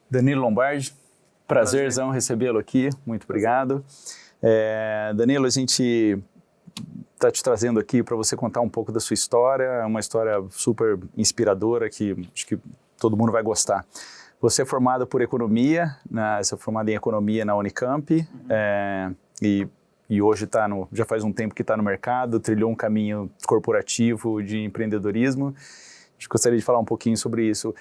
Danilo Lombardi, prazerzão recebê-lo aqui, muito obrigado. Danilo, a gente está te trazendo aqui para você contar um pouco da sua história, é uma história super inspiradora que acho que todo mundo vai gostar. Você é formado por economia, você é formado em economia na Unicamp, e hoje já faz um tempo que está no mercado, trilhou um caminho corporativo de empreendedorismo. A gente gostaria de falar um pouquinho sobre isso.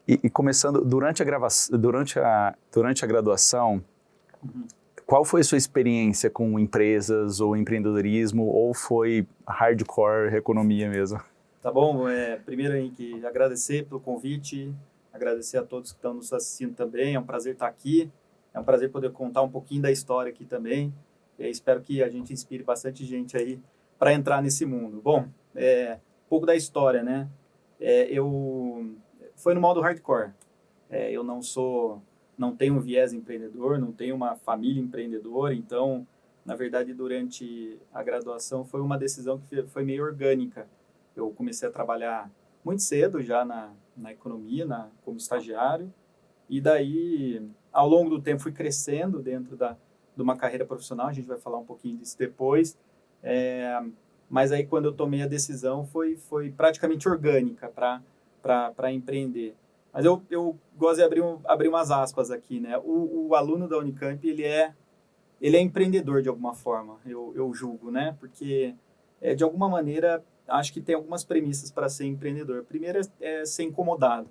E começando, durante a graduação, qual foi a sua experiência com empresas ou empreendedorismo, ou foi hardcore economia mesmo? Tá bom, primeiro aí que agradecer pelo convite, agradecer a todos que estão nos assistindo também, é um prazer estar aqui, é um prazer poder contar um pouquinho da história aqui também, e espero que a gente inspire bastante gente aí para entrar nesse mundo. Bom, um pouco da história, né? Foi no modo hardcore. Eu não tenho um viés empreendedor, não tenho uma família empreendedora, então, na verdade, durante a graduação foi uma decisão que foi meio orgânica. Eu comecei a trabalhar muito cedo já na economia, como estagiário, e daí, ao longo do tempo, fui crescendo dentro de uma carreira profissional, a gente vai falar um pouquinho disso depois, mas aí quando eu tomei a decisão foi praticamente orgânica para empreender. Mas eu gosto de abrir umas aspas aqui, né? O aluno da Unicamp, ele é empreendedor de alguma forma, eu julgo, né? Porque, de alguma maneira, acho que tem algumas premissas para ser empreendedor. A primeira é ser incomodado.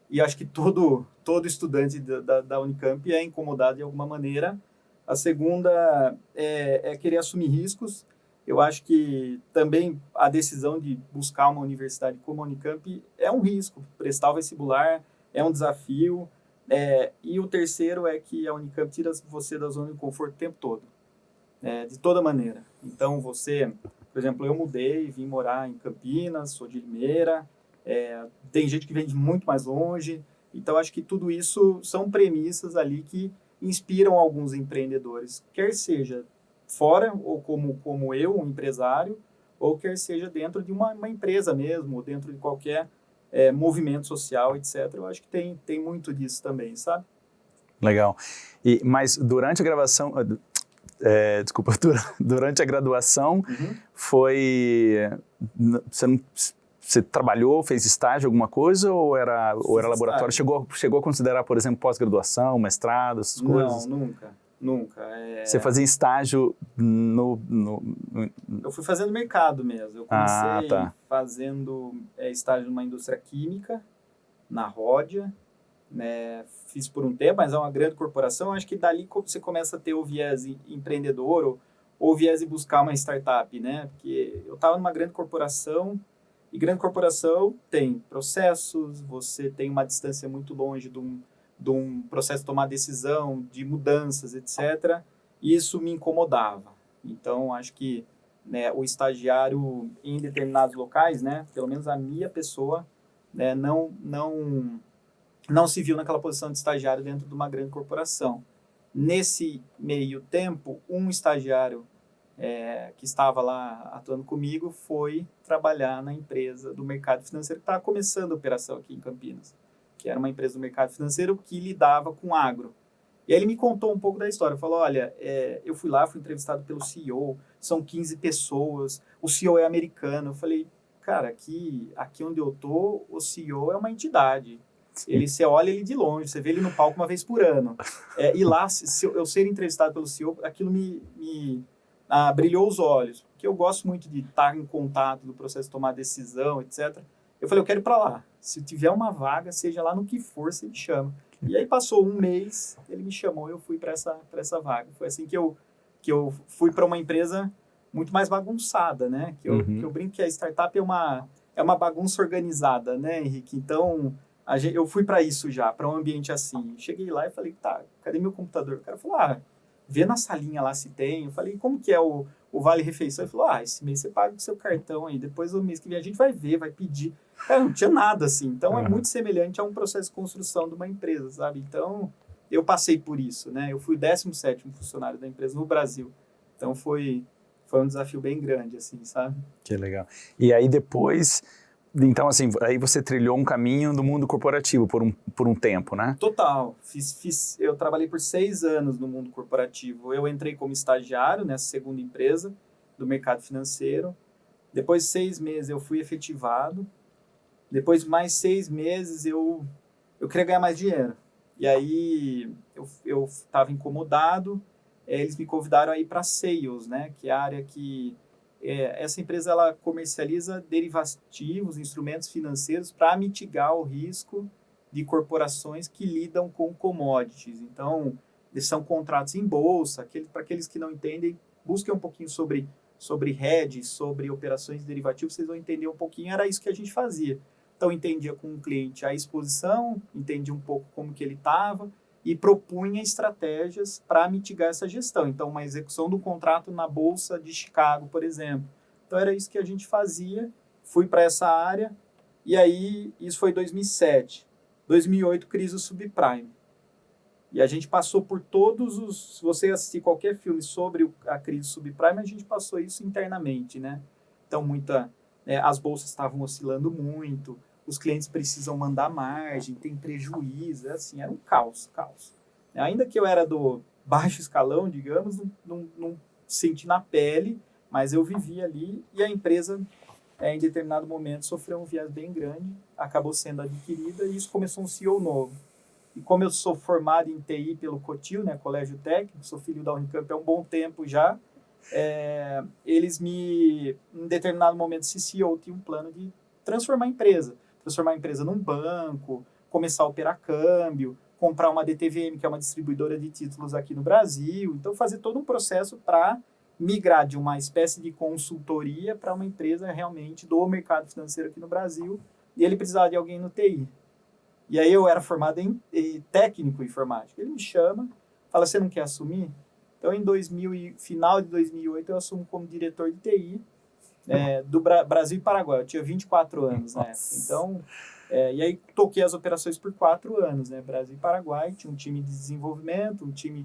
E acho que todo estudante da Unicamp é incomodado de alguma maneira. A segunda é querer assumir riscos. Eu acho que também a decisão de buscar uma universidade como a Unicamp é um risco. Prestar o vestibular é um desafio. E o terceiro é que a Unicamp tira você da zona de conforto o tempo todo, de toda maneira. Então, por exemplo, eu mudei, vim morar em Campinas, sou de Limeira, tem gente que vem de muito mais longe. Então, acho que tudo isso são premissas ali que inspiram alguns empreendedores, quer seja fora, ou como eu, um empresário, ou quer seja dentro de uma empresa mesmo, ou dentro de qualquer movimento social, etc. Eu acho que tem muito disso também, sabe? Legal. Mas durante a gravação, durante a graduação, você trabalhou, fez estágio, alguma coisa, ou era laboratório? Chegou a considerar, por exemplo, pós-graduação, mestrado, essas coisas? Não, nunca. Você fazia estágio Eu fui fazendo mercado mesmo. Eu comecei fazendo estágio numa indústria química, na Ródia, né? Fiz por um tempo, mas é uma grande corporação. Acho que dali você começa a ter o viés empreendedor ou o viés de buscar uma startup, né? Porque eu estava numa grande corporação, e grande corporação tem processos, você tem uma distância muito longe de um processo de tomar decisão, de mudanças, etc. E isso me incomodava. Então, acho que, né, o estagiário em determinados locais, né, pelo menos a minha pessoa, né, não se viu naquela posição de estagiário dentro de uma grande corporação. Nesse meio tempo, um estagiário que estava lá atuando comigo foi trabalhar na empresa do mercado financeiro que estava começando a operação aqui em Campinas, que era uma empresa do mercado financeiro que lidava com agro. E aí ele me contou um pouco da história. Falou, olha, eu fui lá, fui entrevistado pelo CEO, são 15 pessoas, o CEO é americano. Eu falei, cara, aqui onde eu tô, o CEO é uma entidade. Você olha ele de longe, você vê ele no palco uma vez por ano. E lá, se eu ser entrevistado pelo CEO, aquilo me brilhou os olhos, porque eu gosto muito de estar em contato do processo de tomar decisão, etc. Eu falei, eu quero ir para lá. Se tiver uma vaga, seja lá no que for, você me chama. E aí passou um mês, ele me chamou e eu fui para essa vaga. Foi assim que eu fui para uma empresa muito mais bagunçada, né? Que eu brinco que a startup é uma bagunça organizada, né, Henrique? Então, eu fui para isso já, para um ambiente assim. Cheguei lá e falei, tá, cadê meu computador? O cara falou, vê na salinha lá se tem. Eu falei, como que é o Vale Refeição? Ele falou, esse mês você paga o seu cartão aí, depois do mês que vem a gente vai ver, vai pedir. Cara, não tinha nada assim. Então, é muito semelhante a um processo de construção de uma empresa, sabe? Então, eu passei por isso, né? Eu fui o 17º funcionário da empresa no Brasil. Então, foi um desafio bem grande, assim, sabe? Que legal. E aí, depois, Então, assim, aí você trilhou um caminho do mundo corporativo por um tempo, né? Total. Eu trabalhei por 6 anos no mundo corporativo. Eu entrei como estagiário nessa segunda empresa do mercado financeiro. Depois de 6 meses eu fui efetivado. Depois de mais 6 meses eu queria ganhar mais dinheiro. E aí eu estava incomodado. Eles me convidaram a ir para Sales, né? Que é a área que... essa empresa ela comercializa derivativos, instrumentos financeiros para mitigar o risco de corporações que lidam com commodities. Então, eles são contratos em bolsa. Para aqueles que não entendem, busquem um pouquinho sobre hedge, sobre operações derivativas, vocês vão entender um pouquinho. Era isso que a gente fazia. Então, entendia com o cliente a exposição, entendia um pouco como que ele estava e propunha estratégias para mitigar essa gestão. Então, uma execução do contrato na Bolsa de Chicago, por exemplo. Então, era isso que a gente fazia. Fui para essa área e aí, isso foi em 2007. 2008, crise subprime. E a gente passou por todos os... Se você assistir qualquer filme sobre a crise subprime, a gente passou isso internamente, né? Então, as bolsas estavam oscilando muito, os clientes precisam mandar margem, tem prejuízo, assim, era um caos. Ainda que eu era do baixo escalão, digamos, não senti na pele, mas eu vivia ali e a empresa, em determinado momento, sofreu um viés bem grande, acabou sendo adquirida e isso começou um CEO novo. E como eu sou formado em TI pelo Cotil, né, Colégio Técnico, sou filho da Unicamp há um bom tempo já, eles em determinado momento, esse CEO tinha um plano de transformar a empresa num banco, começar a operar câmbio, comprar uma DTVM, que é uma distribuidora de títulos aqui no Brasil, então fazer todo um processo para migrar de uma espécie de consultoria para uma empresa realmente do mercado financeiro aqui no Brasil, e ele precisava de alguém no TI. E aí eu era formado em técnico informático. Ele me chama, fala, você não quer assumir? Então, final de 2008, eu assumo como diretor de TI do Brasil e Paraguai. Eu tinha 24 anos na época. Então, e aí toquei as operações por 4 anos, né? Brasil e Paraguai, tinha um time de desenvolvimento, um time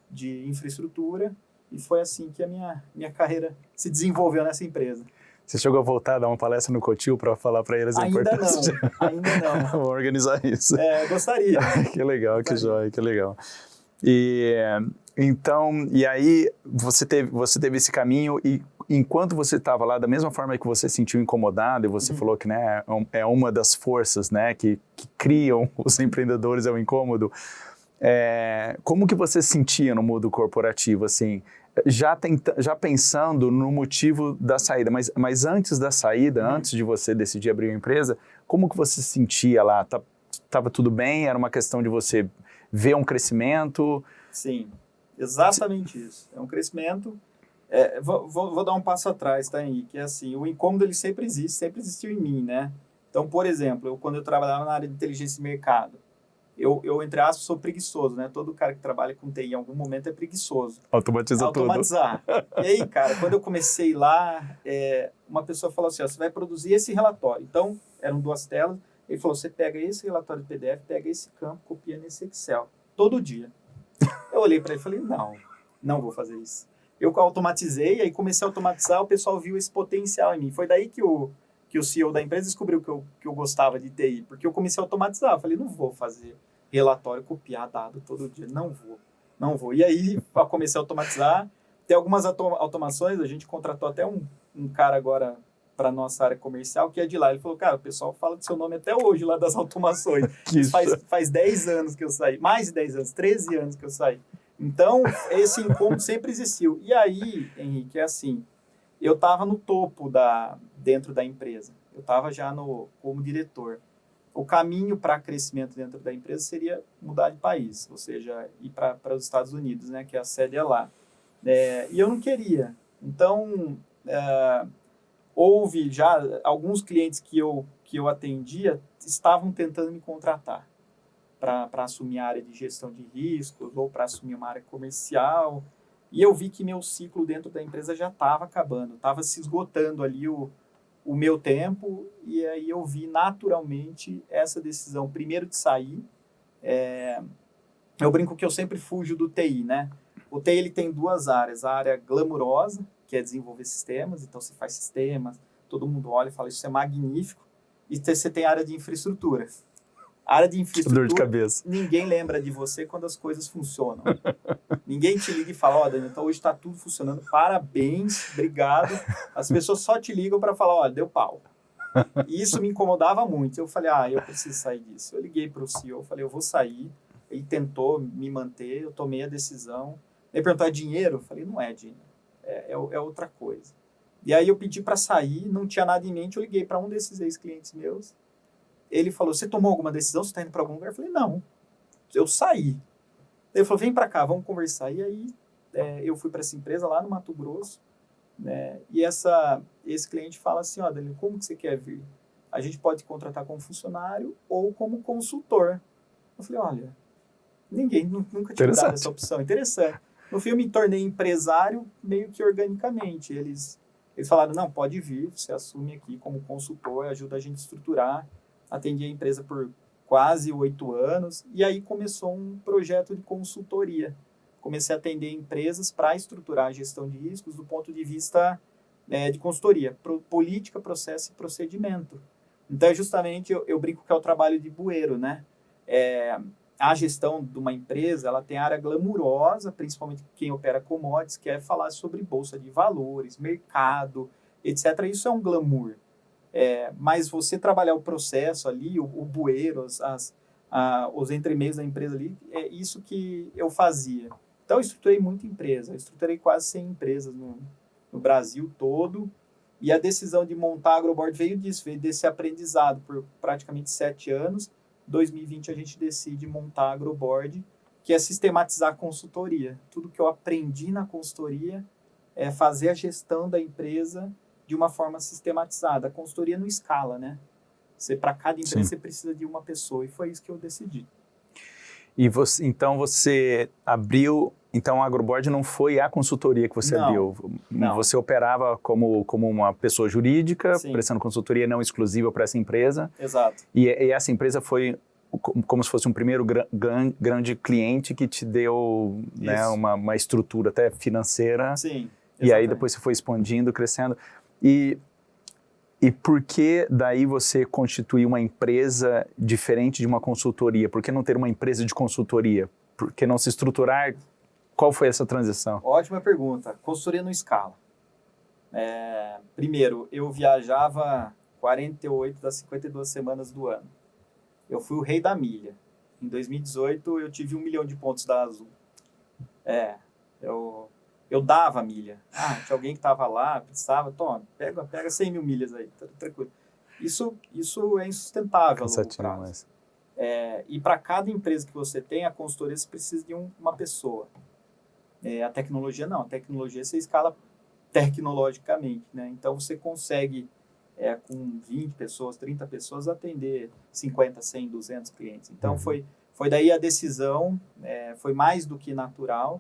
de infraestrutura, e foi assim que a minha carreira se desenvolveu nessa empresa. Você chegou a voltar a dar uma palestra no Cotil para falar para eles a importância? Ainda não. Vamos organizar isso. Gostaria. Que legal, que joia, que legal. E então, e aí você teve esse caminho e enquanto você estava lá, da mesma forma que você se sentiu incomodado e você falou que, né, é uma das forças, né, que criam os empreendedores, é o incômodo. Como que você se sentia no mundo corporativo, assim, já pensando no motivo da saída, mas antes da saída, antes de você decidir abrir a empresa, como que você se sentia lá? Tava tudo bem? Era uma questão de você ver um crescimento? Sim, exatamente isso. É um crescimento. Vou dar um passo atrás, tá, Henrique? É assim, o incômodo ele sempre existiu em mim, né? Então, por exemplo, quando eu trabalhava na área de inteligência de mercado, eu, entre aspas, sou preguiçoso, né? Todo cara que trabalha com TI em algum momento é preguiçoso. Automatizar. E aí, cara, quando eu comecei lá, uma pessoa falou assim, você vai produzir esse relatório. Então, eram 2 telas. Ele falou, você pega esse relatório de PDF, pega esse campo, copia nesse Excel. Todo dia. Eu olhei para ele e falei, não vou fazer isso. Eu automatizei, aí comecei a automatizar, o pessoal viu esse potencial em mim. Foi daí que o CEO da empresa descobriu que eu gostava de TI, porque eu comecei a automatizar. Eu falei, não vou fazer relatório, copiar dado todo dia, não vou. E aí, eu comecei a automatizar. Tem algumas automações, a gente contratou até um cara agora para nossa área comercial, que é de lá. Ele falou, cara, o pessoal fala do seu nome até hoje lá das automações. faz 10 anos que eu saí, mais de 10 anos, 13 anos que eu saí. Então, esse incômodo sempre existiu. E aí, Henrique, é assim, eu estava no topo dentro da empresa. Eu estava já como diretor. O caminho para crescimento dentro da empresa seria mudar de país, ou seja, ir para os Estados Unidos, né, que a sede é lá. E eu não queria. Então, houve já alguns clientes que eu atendia estavam tentando me contratar para assumir a área de gestão de riscos ou para assumir uma área comercial. E eu vi que meu ciclo dentro da empresa já estava acabando, estava se esgotando ali o meu tempo, e aí eu vi naturalmente essa decisão, primeiro de sair. Eu brinco que eu sempre fujo do TI, né? O TI ele tem 2 áreas, a área glamurosa, que é desenvolver sistemas, então você faz sistemas, todo mundo olha e fala, isso é magnífico, e você tem a área de infraestrutura. A área de infraestrutura, Dor de cabeça. ninguém lembra de você quando as coisas funcionam. Ninguém te liga e fala, ó, Daniel, então hoje está tudo funcionando, parabéns, obrigado. As pessoas só te ligam para falar, olha, deu pau. E isso me incomodava muito. Eu falei, eu preciso sair disso. Eu liguei para o CEO, falei, eu vou sair. Ele tentou me manter, eu tomei a decisão. Ele perguntou, é dinheiro? Eu falei, não é dinheiro, é outra coisa. E aí eu pedi para sair, não tinha nada em mente, eu liguei para um desses ex-clientes meus. Ele falou, você tomou alguma decisão? Você está indo para algum lugar? Eu falei, não, eu saí. Ele falou, vem para cá, vamos conversar. E aí eu fui para essa empresa lá no Mato Grosso, né? E esse cliente fala assim, ó, Danilo, como que você quer vir? A gente pode contratar como funcionário ou como consultor. Eu falei, olha, ninguém nunca tinha dado essa opção. Interessante. No fim, eu me tornei empresário meio que organicamente. Eles falaram, não, pode vir, você assume aqui como consultor, ajuda a gente a estruturar. Atendi a empresa por quase 8 anos. E aí começou um projeto de consultoria. Comecei a atender empresas para estruturar a gestão de riscos do ponto de vista de consultoria. Política, processo e procedimento. Então, justamente, eu brinco que é o trabalho de bueiro, né? A gestão de uma empresa, ela tem área glamurosa, principalmente quem opera commodities, que é falar sobre bolsa de valores, mercado, etc. Isso é um glamour. Mas você trabalhar o processo ali, o bueiro, os entremeios da empresa ali, é isso que eu fazia. Então, eu estruturei muita empresa. Eu estruturei quase 100 empresas no Brasil todo. E a decisão de montar a Agroboard veio disso, veio desse aprendizado por praticamente 7 anos. Em 2020, a gente decide montar a Agroboard, que é sistematizar a consultoria. Tudo que eu aprendi na consultoria é fazer a gestão da empresa de uma forma sistematizada. A consultoria não escala, né? Para cada empresa, você precisa de uma pessoa. E foi isso que eu decidi. E então você abriu... Então, a Agroboard não foi a consultoria que você abriu? Não. Você operava como uma pessoa jurídica, prestando consultoria não exclusiva para essa empresa. Exato. E essa empresa foi como se fosse um primeiro grande cliente que te deu, né, uma estrutura até financeira. Sim, exatamente. E aí depois você foi expandindo, crescendo. E por que daí você constituiu uma empresa diferente de uma consultoria? Por que não ter uma empresa de consultoria? Por que não se estruturar? Qual foi essa transição? Ótima pergunta. Consultoria não escala. Primeiro, eu viajava 48 das 52 semanas do ano. Eu fui o rei da milha. Em 2018, eu tive 1 milhão de pontos da Azul. Eu dava milha. Tinha alguém que estava lá, precisava, toma, pega 100 mil milhas aí, tá tranquilo. Isso é insustentável a longo prazo. E para cada empresa que você tem, a consultoria você precisa de uma pessoa. A tecnologia não, a tecnologia você escala tecnologicamente, né? Então você consegue, com 20 pessoas, 30 pessoas, atender 50, 100, 200 clientes. Então foi daí a decisão, foi mais do que natural,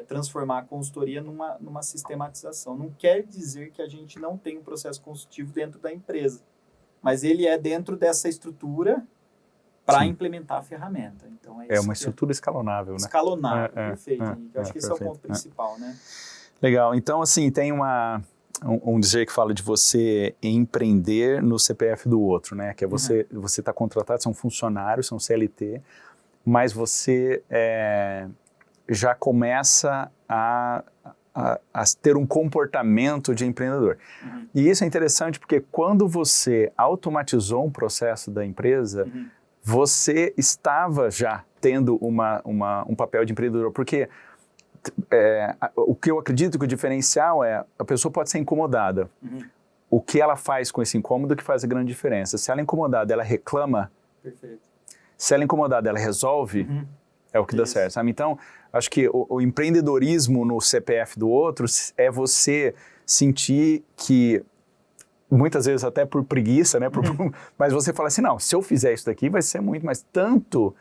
transformar a consultoria numa sistematização. Não quer dizer que a gente não tem um processo consultivo dentro da empresa, mas ele é dentro dessa estrutura para implementar a ferramenta. Então, é uma estrutura escalonável, né? Escalonável, perfeito. Eu acho que esse é o ponto principal, né? Legal. Então, assim, tem um dizer que fala de você empreender no CPF do outro, né? Que é você está contratado, você é um funcionário, você é um CLT, mas você já começa a ter um comportamento de empreendedor. E isso é interessante porque quando você automatizou um processo da empresa, você estava já tendo um papel de empreendedor, porque o que eu acredito que o diferencial a pessoa pode ser incomodada. O que ela faz com esse incômodo que faz a grande diferença. Se ela é incomodada, ela reclama. Perfeito. Se ela é incomodada, ela resolve. É o que dá certo, sabe? Então, acho que o empreendedorismo no CPF do outro é você sentir que, muitas vezes até por preguiça, né? Mas você fala assim, não, se eu fizer isso daqui vai ser muito, mas tanto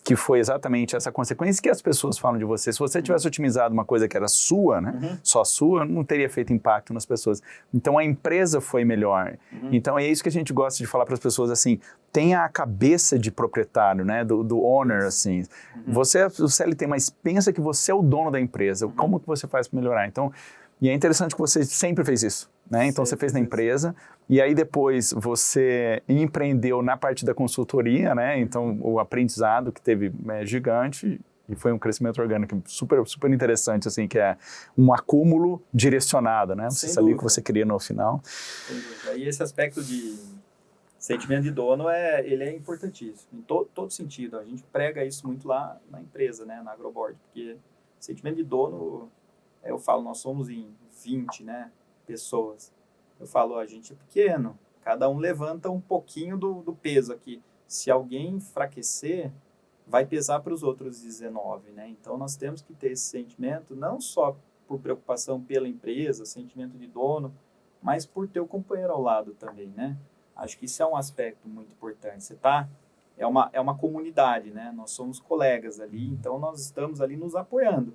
que foi exatamente essa consequência que as pessoas falam de você. Se você tivesse otimizado uma coisa que era sua, né? Só sua, não teria feito impacto nas pessoas. Então, a empresa foi melhor. Então, é isso que a gente gosta de falar para as pessoas, assim, tenha a cabeça de proprietário, né? Do owner, assim. Você é o CLT, mas pensa que você é o dono da empresa. Como que você faz para melhorar? Então, e é interessante que você sempre fez isso. né? Então você fez na empresa e aí depois você empreendeu na parte da consultoria, né? Então o aprendizado que teve é gigante e foi um crescimento orgânico super, super interessante, assim, que é um acúmulo direcionado, né? Você sabia o que você queria no final. Sem dúvida. E esse aspecto de sentimento de dono, ele é importantíssimo, em todo sentido. A gente prega isso muito lá na empresa, né, na Agroboard, porque sentimento de dono, eu falo, nós somos em 20, né, pessoas. Eu falo, a gente é pequeno, cada um levanta um pouquinho do peso aqui. Se alguém enfraquecer, vai pesar para os outros 19, né? Então, nós temos que ter esse sentimento, não só por preocupação pela empresa, sentimento de dono, mas por ter o companheiro ao lado também, né? Acho que isso é um aspecto muito importante. É uma comunidade, né? Nós somos colegas ali, então nós estamos ali nos apoiando.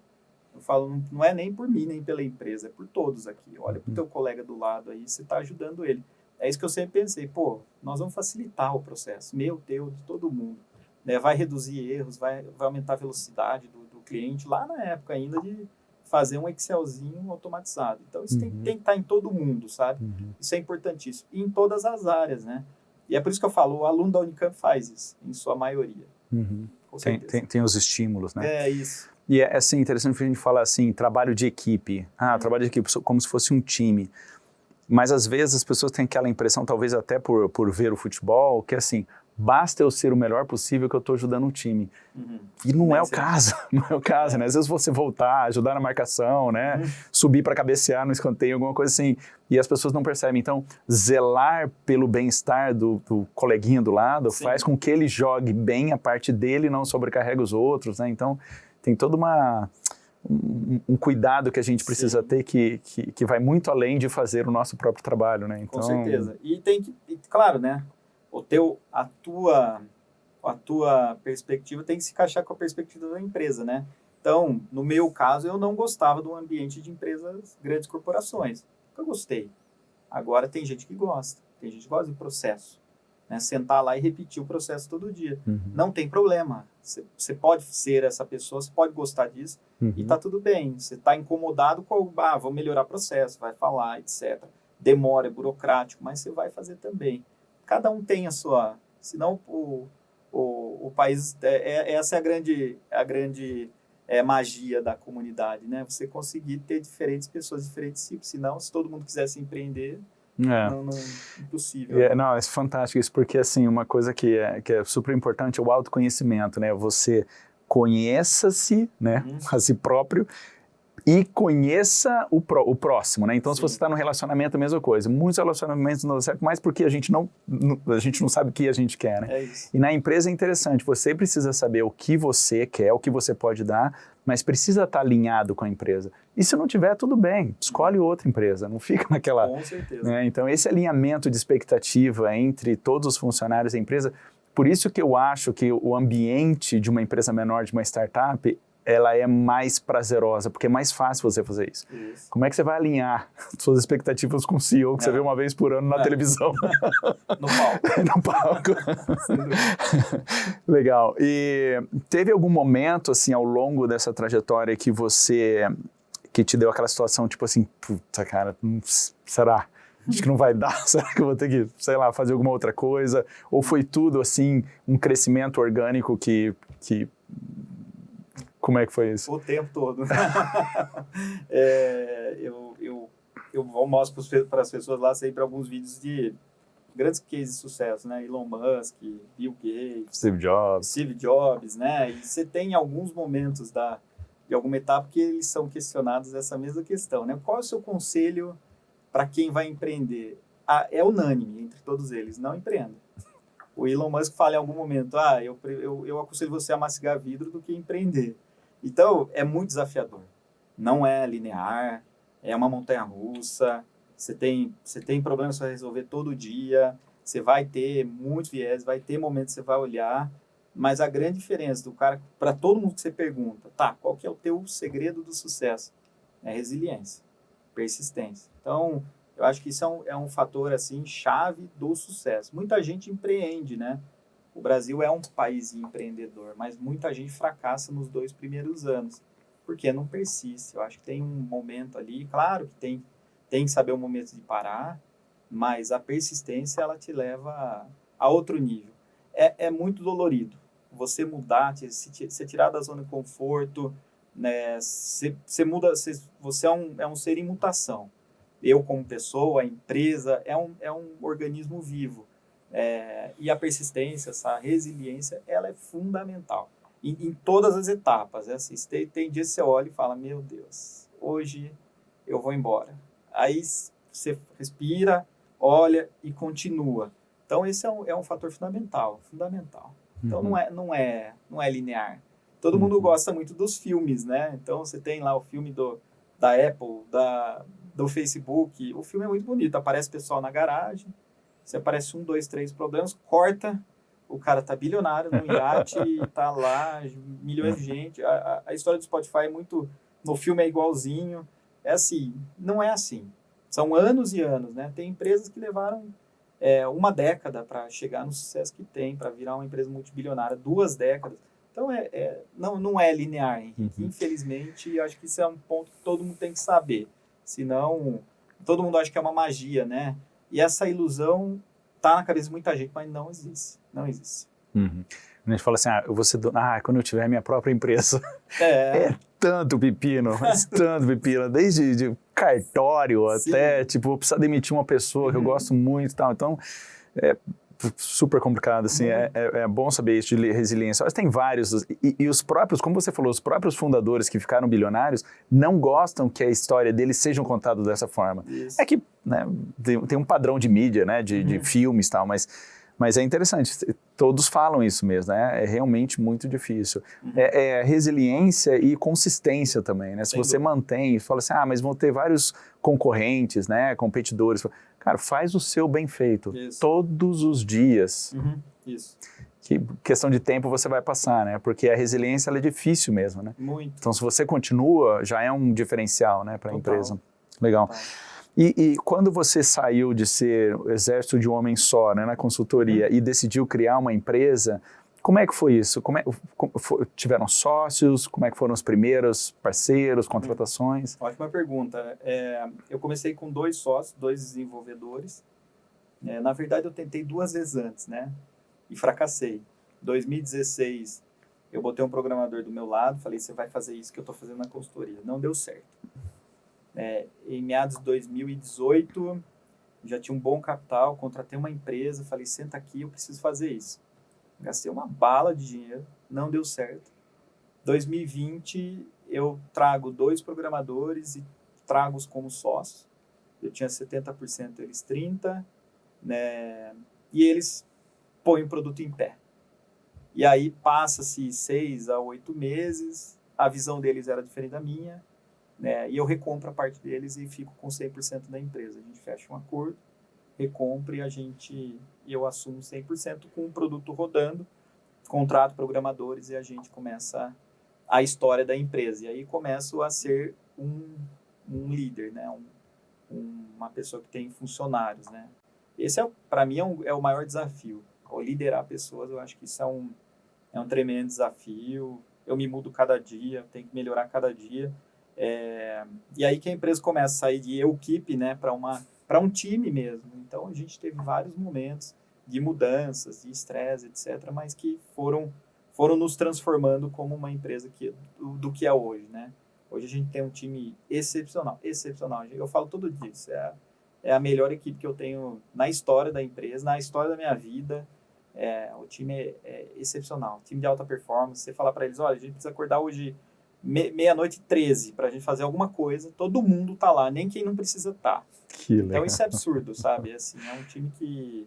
Eu falo, não é nem por mim, nem pela empresa, é por todos aqui. Olha para o teu colega do lado aí, você está ajudando ele. É isso que eu sempre pensei, pô, nós vamos facilitar o processo, meu, teu, de todo mundo. Né? Vai reduzir erros, vai aumentar a velocidade do cliente, lá na época ainda de fazer um Excelzinho automatizado. Então, isso tem que estar em todo mundo, sabe? Isso é importantíssimo. E em todas as áreas, né? E é por isso que eu falo, o aluno da Unicamp faz isso, em sua maioria. Com certeza. Tem os estímulos, né? É isso. E é assim, interessante que a gente fala assim, trabalho de equipe. Trabalho de equipe como se fosse um time. Mas às vezes as pessoas têm aquela impressão, talvez até por ver o futebol, que assim, basta eu ser o melhor possível que eu estou ajudando um time. E não é o caso, não é o caso, né? Às vezes você voltar, ajudar na marcação, né? Subir para cabecear no escanteio, alguma coisa assim, e as pessoas não percebem. Então, zelar pelo bem-estar do coleguinha do lado faz com que ele jogue bem a parte dele e não sobrecarregue os outros, né? Então, tem toda um cuidado que a gente precisa ter que vai muito além de fazer o nosso próprio trabalho, né? Então... Com certeza. E tem que, claro, né? A tua perspectiva tem que se encaixar com a perspectiva da empresa, né? Então, no meu caso, eu não gostava do ambiente de empresas, grandes corporações. Nunca gostei. Agora tem gente que gosta. Tem gente que gosta de processo. Né? Sentar lá e repetir o processo todo dia. Não tem problema. Você pode ser essa pessoa, você pode gostar disso e tá tudo bem. Você tá incomodado com vou melhorar o processo, vai falar, etc. Demora, é burocrático, mas você vai fazer também. Cada um tem a sua... Senão o país... essa é a grande magia da comunidade, né? Você conseguir ter diferentes pessoas, diferentes tipos. Senão, se todo mundo quisesse empreender... impossível. Não, é fantástico isso, porque assim, uma coisa que é super importante é o autoconhecimento, né? Você conheça-se, né, a si próprio e conheça o próximo, né? Então, se você está no relacionamento, a mesma coisa. Muitos relacionamentos não dão certo, mais porque a gente não sabe o que a gente quer, né? É isso. E na empresa é interessante, você precisa saber o que você quer, o que você pode dar, mas precisa estar alinhado com a empresa. E se não tiver, tudo bem, escolhe outra empresa, não fica naquela... Com certeza. Né? Então, esse alinhamento de expectativa entre todos os funcionários da empresa, por isso que eu acho que o ambiente de uma empresa menor, de uma startup, ela é mais prazerosa, porque é mais fácil você fazer isso. Como é que você vai alinhar suas expectativas com o CEO que você vê uma vez por ano na televisão? No palco. No palco. Legal. E teve algum momento, assim, ao longo dessa trajetória que te deu aquela situação, tipo assim, puta, cara, será? Acho que não vai dar, será que eu vou ter que, sei lá, fazer alguma outra coisa? Ou foi tudo, assim, um crescimento orgânico que como é que foi isso? O tempo todo. Eu mostro para as pessoas lá sempre alguns vídeos de grandes cases de sucesso, né? Elon Musk, Bill Gates, Steve Jobs, né? E você tem alguns momentos de alguma etapa que eles são questionados essa mesma questão, né? Qual é o seu conselho para quem vai empreender? É unânime entre todos eles, não empreenda. O Elon Musk fala em algum momento, eu aconselho você a mastigar vidro do que empreender. Então, é muito desafiador. Não é linear, é uma montanha-russa, você tem problemas para resolver todo dia, você vai ter muitos viés, vai ter momentos que você vai olhar, mas a grande diferença do cara, para todo mundo que você pergunta, qual que é o teu segredo do sucesso? É resiliência, persistência. Então, eu acho que isso é um fator, assim, chave do sucesso. Muita gente empreende, né? O Brasil é um país empreendedor, mas muita gente fracassa nos 2 primeiros anos, porque não persiste. Eu acho que tem um momento ali, claro que tem tem que saber o momento de parar, mas a persistência, ela te leva a outro nível. É muito dolorido você mudar, você tirar da zona de conforto, né? Você muda, você é um ser em mutação. Eu como pessoa, a empresa, é um organismo vivo. E a persistência, essa resiliência, ela é fundamental em todas as etapas. Assim, tem dias que você olha e fala, meu Deus, hoje eu vou embora. Aí você respira, olha e continua. Então esse é um fator fundamental. Então não é linear. Todo mundo gosta muito dos filmes, né? Então você tem lá o filme da Apple, do Facebook. O filme é muito bonito. Aparece pessoal na garagem, você aparece 1, 2, 3 problemas, corta, o cara tá bilionário num iate, tá lá, milhões de gente. A história do Spotify é muito... No filme é igualzinho. É assim, não é assim. São anos e anos, né? Tem empresas que levaram uma década para chegar no sucesso que tem, para virar uma empresa multibilionária, 2 décadas. Então, não é linear, Henrique. Infelizmente, eu acho que isso é um ponto que todo mundo tem que saber. Senão, todo mundo acha que é uma magia, né? E essa ilusão tá na cabeça de muita gente, mas não existe. Não existe. A gente fala assim, eu vou ser quando eu tiver minha própria empresa. É tanto pepino, mas tanto pepino. Desde de cartório até, tipo, vou precisar demitir uma pessoa que eu gosto muito e tal. Então, é super complicado, assim. É bom saber isso de resiliência. Mas tem vários. E os próprios, como você falou, os próprios fundadores que ficaram bilionários não gostam que a história deles seja contada dessa forma. Isso. É que, né, tem um padrão de mídia, né, de filmes e tal, mas é interessante, todos falam isso mesmo, né? É realmente muito difícil. É resiliência e consistência também, né? Se você mantém, fala assim, mas vão ter vários concorrentes, né? Competidores. Cara, faz o seu bem feito, todos os dias. Isso. Que questão de tempo você vai passar, né? Porque a resiliência, ela é difícil mesmo, né? Muito. Então, se você continua, já é um diferencial, né? Para a empresa. Legal. Total. E quando você saiu de ser o exército de um homem só, né, na consultoria, e decidiu criar uma empresa, como é que foi isso? Tiveram sócios? Como é que foram os primeiros parceiros, contratações? Ótima pergunta. Eu comecei com 2 sócios, 2 desenvolvedores. Na verdade, eu tentei 2 vezes antes, né? E fracassei. Em 2016, eu botei um programador do meu lado, falei, você vai fazer isso que eu estou fazendo na consultoria. Não deu certo. Em meados de 2018, já tinha um bom capital, contratei uma empresa, falei, senta aqui, eu preciso fazer isso. Gastei uma bala de dinheiro, não deu certo. 2020, eu trago 2 programadores e trago-os como sócios. Eu tinha 70%, eles 30%, né? E eles põem o produto em pé. E aí passa-se 6 a 8 meses, a visão deles era diferente da minha, né? E eu recompro a parte deles e fico com 100% da empresa. A gente fecha um acordo, recompra e eu assumo 100% com o produto rodando, contrato programadores e a gente começa a história da empresa. E aí começo a ser um líder, né? Uma pessoa que tem funcionários, né? Esse, para mim, é o maior desafio. Ao liderar pessoas, eu acho que isso é um tremendo desafio. Eu me mudo cada dia, tenho que melhorar cada dia. E aí que a empresa começa a sair de equipe, né, para um time mesmo. Então, a gente teve vários momentos de mudanças, de estresse, etc., mas que foram nos transformando como uma empresa do que é hoje, né? Hoje a gente tem um time excepcional. Eu falo todo dia, é a melhor equipe que eu tenho na história da empresa, na história da minha vida. O time é excepcional, time de alta performance. Você falar para eles, olha, a gente precisa acordar hoje 00:13 para a gente fazer alguma coisa, todo mundo tá lá, nem quem não precisa tá. Então isso é absurdo, sabe? Assim, é um time que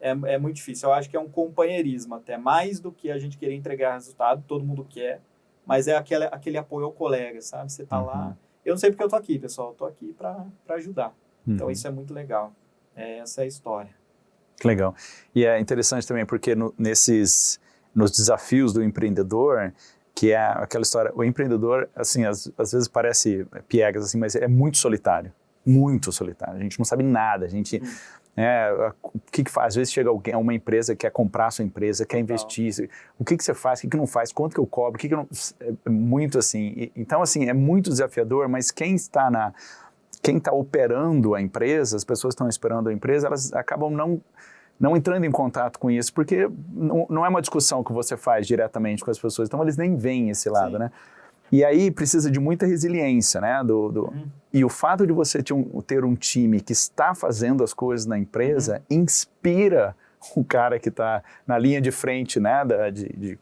é muito difícil. Eu acho que é um companheirismo até, mais do que a gente querer entregar resultado, todo mundo quer, mas é aquele apoio ao colega, sabe? Você tá lá. Eu não sei porque eu tô aqui, pessoal, eu tô aqui para ajudar. Então isso é muito legal. Essa é a história. Que legal. E é interessante também porque nos desafios do empreendedor, que é aquela história, o empreendedor, assim, às vezes parece piegas, assim, mas é muito solitário. Muito solitário. A gente não sabe nada. A gente... o que faz? Às vezes chega alguém, uma empresa que quer comprar a sua empresa, quer investir. O que você faz? O que não faz? Quanto que eu cobro? É muito assim. Então, assim, é muito desafiador, mas quem está quem está operando a empresa, as pessoas que estão esperando a empresa, elas acabam não entrando em contato com isso, porque não é uma discussão que você faz diretamente com as pessoas, então eles nem veem esse lado, né? E aí precisa de muita resiliência, né? E o fato de você ter um time que está fazendo as coisas na empresa inspira o cara que está na linha de frente, né?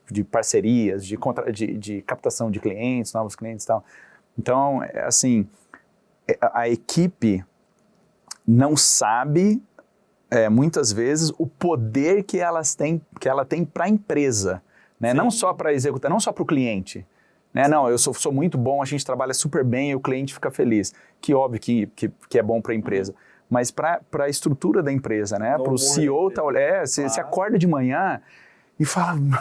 De parcerias, de captação de clientes, novos clientes e tal. Então, assim, a equipe não sabe, muitas vezes, o poder que ela tem para a empresa, né? Não só para executar, não só para o cliente. Né? Não, eu sou muito bom, a gente trabalha super bem e o cliente fica feliz. Que óbvio que é bom para a empresa. Mas para a estrutura da empresa, né? Para o CEO, você acorda de manhã e fala, mano,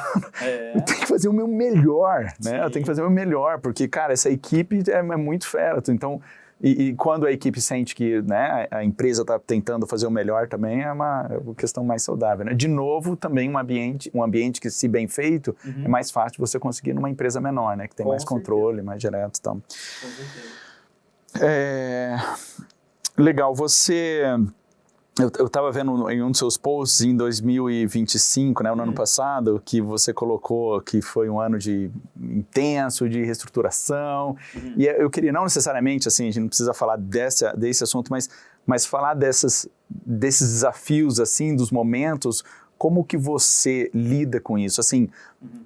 eu tenho que fazer o meu melhor, né? Eu tenho que fazer o meu melhor, porque, cara, essa equipe é muito fera. Então, e quando a equipe sente que, né, a empresa está tentando fazer o melhor também, é uma questão mais saudável, né? De novo, também um ambiente que, se bem feito, é mais fácil você conseguir numa empresa menor, né? Que tem mais controle, mais direto e tal. Com certeza. Legal, eu estava vendo em um dos seus posts em 2025, né, no ano passado, que você colocou que foi um ano intenso de reestruturação. E eu queria, não necessariamente, assim, a gente não precisa falar desse assunto, mas falar desses desafios, assim, dos momentos, como que você lida com isso? Assim,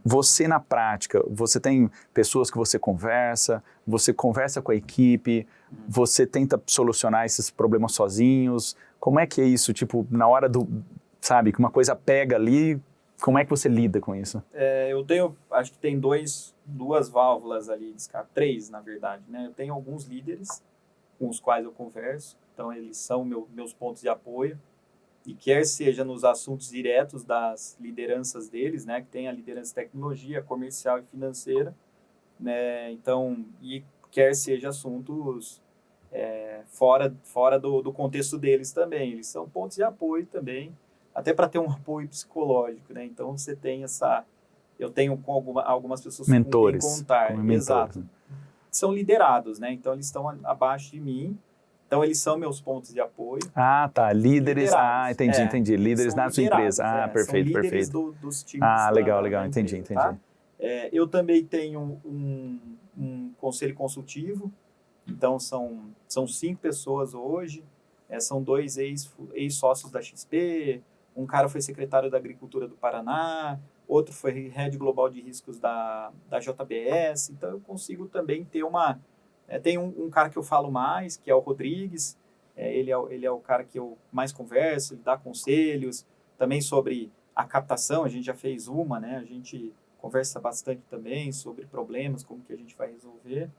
você na prática, você tem pessoas que você conversa com a equipe, você tenta solucionar esses problemas sozinhos. Como é que é isso? Tipo, na hora sabe, que uma coisa pega ali, como é que você lida com isso? Acho que tem duas válvulas ali de escape, 3, na verdade, né? Eu tenho alguns líderes com os quais eu converso, então eles são meus pontos de apoio, e quer seja nos assuntos diretos das lideranças deles, né? Que tem a liderança de tecnologia, comercial e financeira, né? Então, e quer seja assuntos fora do contexto deles também. Eles são pontos de apoio também, até para ter um apoio psicológico, né? Então, você tem eu tenho com algumas pessoas mentores, com quem contar. como mentores, exato. Né? São liderados, né? Então, eles estão abaixo de mim. Então, eles são meus pontos de apoio. Ah, tá. Líderes. Liderados. Entendi. Líderes na sua empresa. Perfeito, são líderes perfeito. dos times. Legal. Da Entendi. Empresa, tá? Eu também tenho um conselho consultivo. Então, são 5 pessoas hoje. São 2 ex-sócios da XP. Um cara foi secretário da Agricultura do Paraná. Outro foi Head Global de Riscos da JBS. Então, eu consigo também ter tem um cara que eu falo mais, que é o Rodrigues. Ele é o cara que eu mais converso, ele dá conselhos. Também sobre a captação, a gente já fez né? A gente conversa bastante também sobre problemas, como que a gente vai resolver.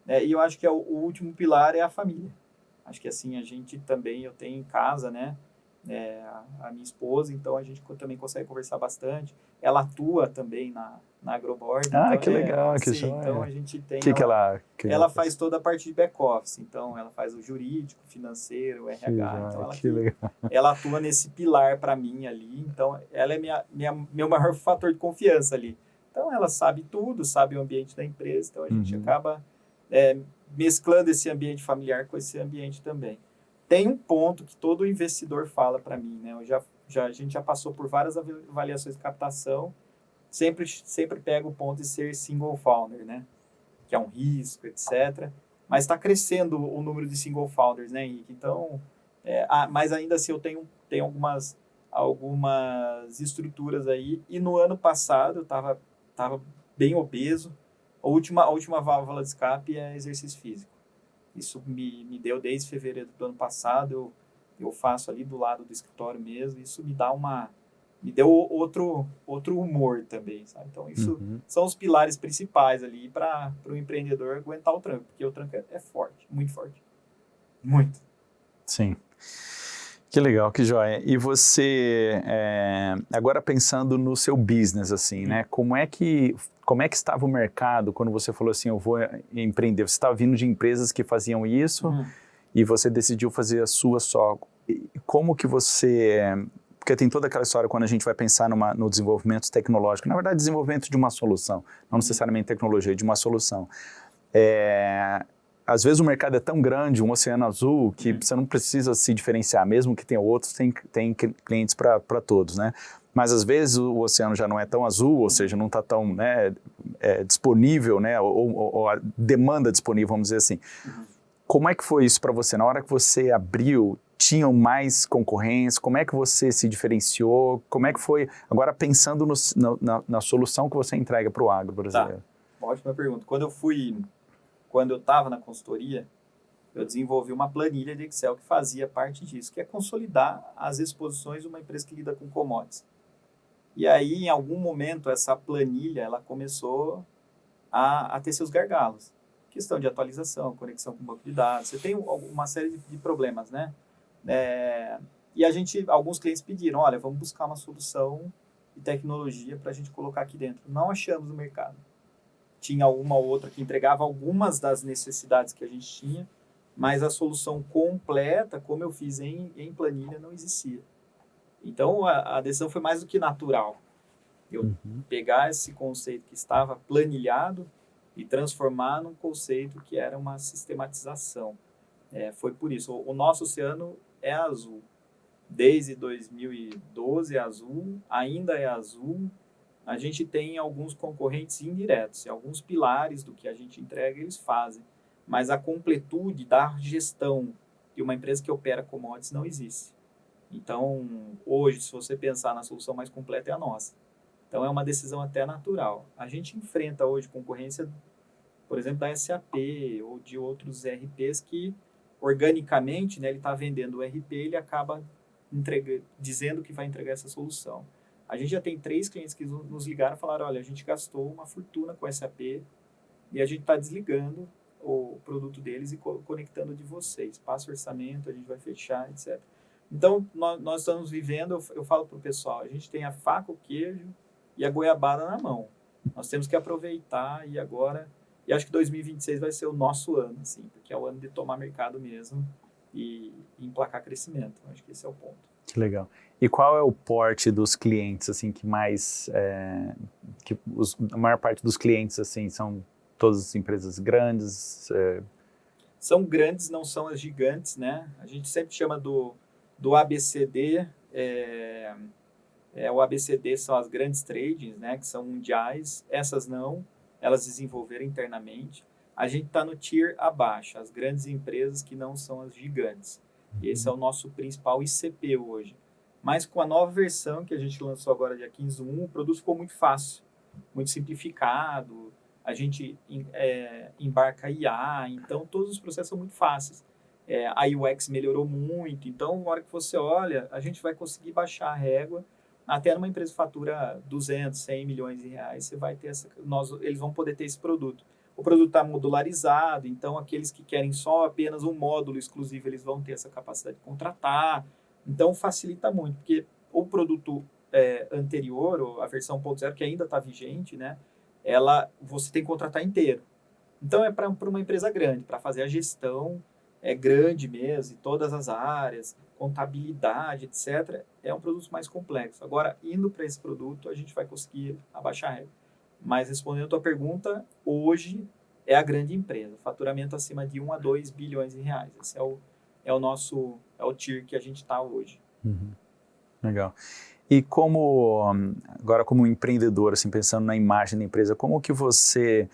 E eu acho que o último pilar é a família. Acho que assim, eu tenho em casa, né? A minha esposa, então a gente também consegue conversar bastante. Ela atua também na Agroboard. Então, que legal, que sim, joia. então a gente tem... Ela faz toda a parte de back-office, então ela faz o jurídico, financeiro, o RH. Então ela atua nesse pilar para mim ali, então ela é meu maior fator de confiança ali. Então ela sabe tudo, sabe o ambiente da empresa, então a gente acaba mesclando esse ambiente familiar com esse ambiente também. Tem um ponto que todo investidor fala para mim, né? A gente já passou por várias avaliações de captação, sempre pega o ponto de ser single founder, né? Que é um risco, etc. Mas está crescendo o número de single founders, né, Henrique? Então, mas ainda assim eu tenho algumas estruturas aí. E no ano passado eu estava bem obeso. A última válvula de escape é exercício físico. Isso me deu desde fevereiro do ano passado. Eu faço ali do lado do escritório mesmo. Isso me deu outro humor também, sabe? Então, isso são os pilares principais ali para o empreendedor aguentar o tranco, porque o tranco é forte, muito forte. Muito. Sim. Que legal, que joia. E você, agora pensando no seu business, assim, né? Como é que estava o mercado quando você falou assim, eu vou empreender? Você estava vindo de empresas que faziam isso e você decidiu fazer a sua só. Como que você... Porque tem toda aquela história quando a gente vai pensar no desenvolvimento tecnológico, na verdade, desenvolvimento de uma solução, não necessariamente tecnologia, de uma solução. às vezes o mercado é tão grande, um oceano azul, que você não precisa se diferenciar, mesmo que tenha outros, tem clientes para todos, né? Mas às vezes o oceano já não é tão azul, ou seja, não está tão, né, disponível, né, ou a demanda disponível, vamos dizer assim. Como é que foi isso para você? Na hora que você abriu, tinham mais concorrentes? Como é que você se diferenciou? Como é que foi? Agora pensando na solução que você entrega para o agro brasileiro. Tá. Ótima pergunta. Quando eu estava na consultoria, eu desenvolvi uma planilha de Excel que fazia parte disso, que é consolidar as exposições de uma empresa que lida com commodities. E aí, em algum momento, essa planilha ela começou a ter seus gargalos. Questão de atualização, conexão com o banco de dados. Você tem uma série de problemas, né? E alguns clientes pediram, olha, vamos buscar uma solução de tecnologia para a gente colocar aqui dentro. Não achamos no mercado. Tinha uma ou outra que entregava algumas das necessidades que a gente tinha, mas a solução completa, como eu fiz em planilha, não existia. Então, a decisão foi mais do que natural. Eu pegar esse conceito que estava planilhado e transformar num conceito que era uma sistematização. Foi por isso. O nosso oceano é azul. Desde 2012 é azul, ainda é azul. A gente tem alguns concorrentes indiretos, e alguns pilares do que a gente entrega eles fazem. Mas a completude da gestão de uma empresa que opera commodities não existe. Então, hoje, se você pensar na solução mais completa, é a nossa. Então, é uma decisão até natural. A gente enfrenta hoje concorrência, por exemplo, da SAP ou de outros ERPs que, organicamente, né, ele está vendendo o ERP, ele acaba dizendo que vai entregar essa solução. A gente já tem 3 clientes que nos ligaram e falaram, olha, a gente gastou uma fortuna com o SAP e a gente está desligando o produto deles e conectando de vocês. Passa o orçamento, a gente vai fechar, etc. Então, nós estamos vivendo, eu falo para o pessoal, a gente tem a faca, o queijo e a goiabada na mão. Nós temos que aproveitar e agora... E acho que 2026 vai ser o nosso ano, assim, porque é o ano de tomar mercado mesmo e emplacar crescimento. Acho que esse é o ponto. Que legal. E qual é o porte dos clientes, assim, que mais... a maior parte dos clientes, assim, são todas as empresas grandes? São grandes, não são as gigantes, né? A gente sempre chama do ABCD. O ABCD são as grandes tradings, né? Que são mundiais. Essas não. Elas desenvolveram internamente. A gente está no tier abaixo, as grandes empresas que não são as gigantes. E esse é o nosso principal ICP hoje. Mas com a nova versão que a gente lançou agora, dia 15/1, o produto ficou muito fácil, muito simplificado. A gente embarca IA, então todos os processos são muito fáceis. A UX melhorou muito, então na hora que você olha, a gente vai conseguir baixar a régua. Até numa empresa que fatura 200, 100 milhões de reais, você vai ter eles vão poder ter esse produto. O produto está modularizado, então aqueles que querem só apenas um módulo exclusivo, eles vão ter essa capacidade de contratar. Então facilita muito, porque o produto anterior, ou a versão 1.0, que ainda está vigente, né, você tem que contratar inteiro. Então é para uma empresa grande, para fazer a gestão grande mesmo, em todas as áreas, contabilidade, etc., é um produto mais complexo. Agora, indo para esse produto, a gente vai conseguir abaixar a régua. Mas, respondendo a tua pergunta, hoje é a grande empresa, faturamento acima de 1 a 2 bilhões de reais. Esse é o tier que a gente está hoje. Legal. E agora como empreendedor, assim, pensando na imagem da empresa, como que você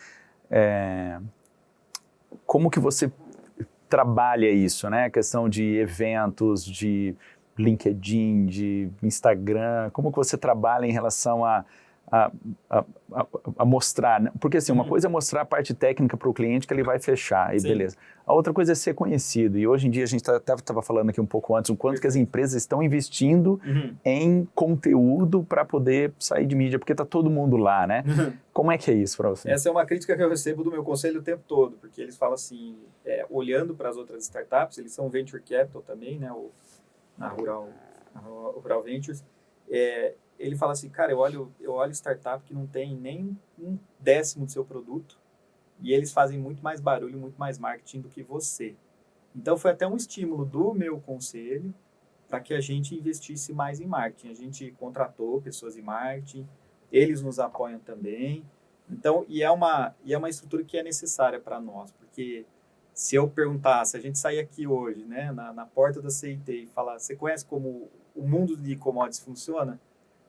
trabalha isso, né? A questão de eventos, de LinkedIn, de Instagram, como que você trabalha em relação a mostrar, né? Porque assim, uma coisa é mostrar a parte técnica para o cliente que ele vai fechar, e Sim. beleza. A outra coisa é ser conhecido, e hoje em dia a gente estava falando aqui um pouco antes, o quanto que as empresas estão investindo em conteúdo para poder sair de mídia, porque está todo mundo lá, né? Como é que é isso para você? Essa é uma crítica que eu recebo do meu conselho o tempo todo, porque eles falam assim, olhando para as outras startups, eles são venture capital também, né? Na Rural Ventures, ele fala assim, cara, eu olho startup que não tem nem 1/10 do seu produto e eles fazem muito mais barulho, muito mais marketing do que você. Então, foi até um estímulo do meu conselho para que a gente investisse mais em marketing. A gente contratou pessoas em marketing, eles nos apoiam também. Então, e é uma estrutura que é necessária para nós, porque Se eu perguntar, se a gente sair aqui hoje, né, na porta da CIT e falar, você conhece como o mundo de commodities funciona?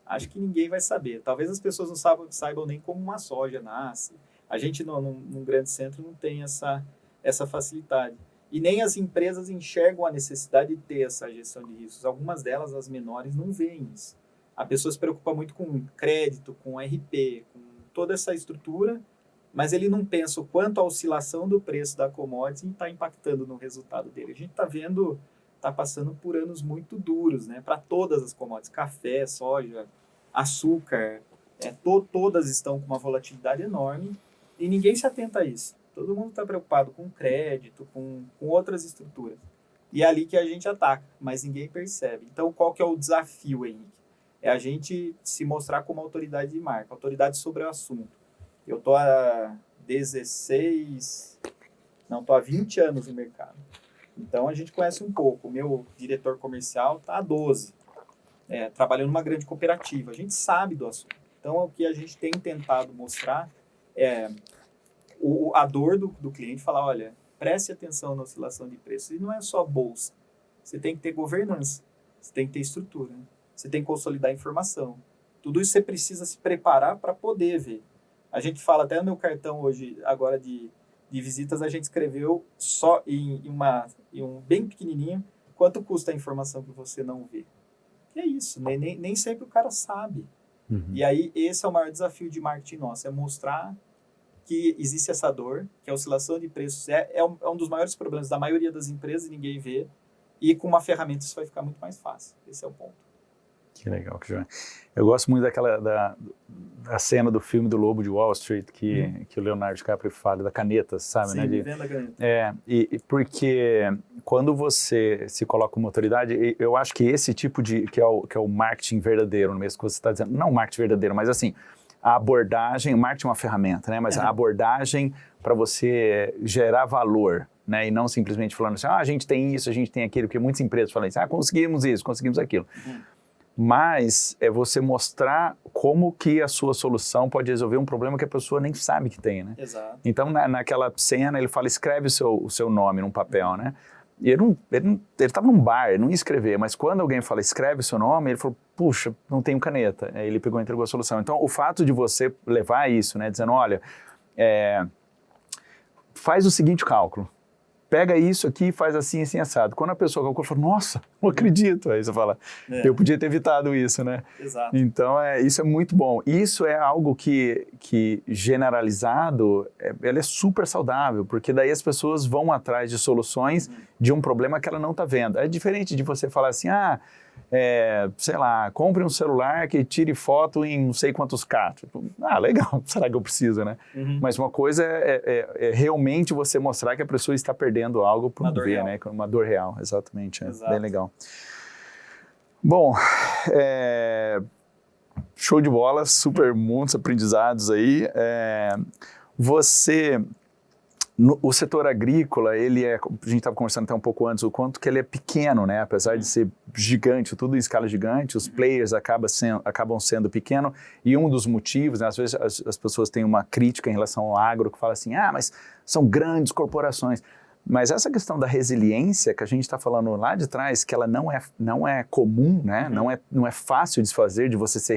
Acho que ninguém vai saber. Talvez as pessoas não saibam nem como uma soja nasce. A gente, num grande centro, não tem essa facilidade. E nem as empresas enxergam a necessidade de ter essa gestão de riscos. Algumas delas, as menores, não veem isso. A pessoa se preocupa muito com crédito, com RP, com toda essa estrutura, mas ele não pensa o quanto a oscilação do preço da commodity está impactando no resultado dele. A gente está vendo, está passando por anos muito duros, né, para todas as commodities, café, soja, açúcar, todas estão com uma volatilidade enorme e ninguém se atenta a isso. Todo mundo está preocupado com crédito, com outras estruturas. E é ali que a gente ataca, mas ninguém percebe. Então, qual que é o desafio, Henrique? É a gente se mostrar como autoridade de marca, autoridade sobre o assunto. Eu estou há 20 anos no mercado. Então, a gente conhece um pouco. O meu diretor comercial está há 12, trabalhando numa grande cooperativa. A gente sabe do assunto. Então, o que a gente tem tentado mostrar é a dor do cliente, falar, olha, preste atenção na oscilação de preços. E não é só bolsa. Você tem que ter governança, você tem que ter estrutura, você tem que consolidar a informação. Tudo isso você precisa se preparar para poder ver. A gente fala, até no meu cartão hoje, agora de visitas, a gente escreveu só em um bem pequenininho, quanto custa a informação que você não vê. E é isso, nem sempre o cara sabe. Uhum. E aí, esse é o maior desafio de marketing nosso, é mostrar que existe essa dor, que a oscilação de preços é um dos maiores problemas da maioria das empresas e ninguém vê, e com uma ferramenta isso vai ficar muito mais fácil. Esse é o ponto. Que legal, que joia. Eu gosto muito da cena do filme do Lobo de Wall Street, que o Leonardo DiCaprio fala, da caneta, sabe? Sim, né? vivendo a caneta. E porque quando você se coloca como autoridade, eu acho que esse tipo que é o marketing verdadeiro, no mesmo que você está dizendo, não o marketing verdadeiro, mas assim, a abordagem, o marketing é uma ferramenta, né? Mas a abordagem para você gerar valor, né? E não simplesmente falando assim, a gente tem isso, a gente tem aquilo, porque muitas empresas falam assim, conseguimos isso, conseguimos aquilo. Mas é você mostrar como que a sua solução pode resolver um problema que a pessoa nem sabe que tem, né? Exato. Então, naquela cena, ele fala, escreve o seu nome num papel, né? E ele estava num bar, ele não ia escrever, mas quando alguém fala, escreve o seu nome, ele falou, puxa, não tenho caneta. Aí ele pegou e entregou a solução. Então, o fato de você levar isso, né? Dizendo, olha, faz o seguinte cálculo. Pega isso aqui e faz assim, assim, assado. Quando a pessoa calcula, fala, nossa, não acredito. Aí você fala, eu podia ter evitado isso, né? Exato. Então, isso é muito bom. Isso é algo que generalizado, ele é super saudável, porque daí as pessoas vão atrás de soluções de um problema que ela não está vendo. É diferente de você falar assim, sei lá, compre um celular que tire foto em não sei quantos K. Tipo, legal, será que eu preciso, né? Mas uma coisa é realmente você mostrar que a pessoa está perdendo algo por não ver, né? Uma dor real, exatamente. Exato. Bem legal. Bom, show de bola, muitos aprendizados aí. O setor agrícola, a gente estava conversando até um pouco antes, o quanto que ele é pequeno, né? Apesar de ser gigante, tudo em escala gigante, os players acabam sendo pequenos. E um dos motivos, né, às vezes as pessoas têm uma crítica em relação ao agro, que fala assim, mas são grandes corporações. Mas essa questão da resiliência que a gente está falando lá de trás, que ela não é comum, né? Não é fácil de se fazer, de você ser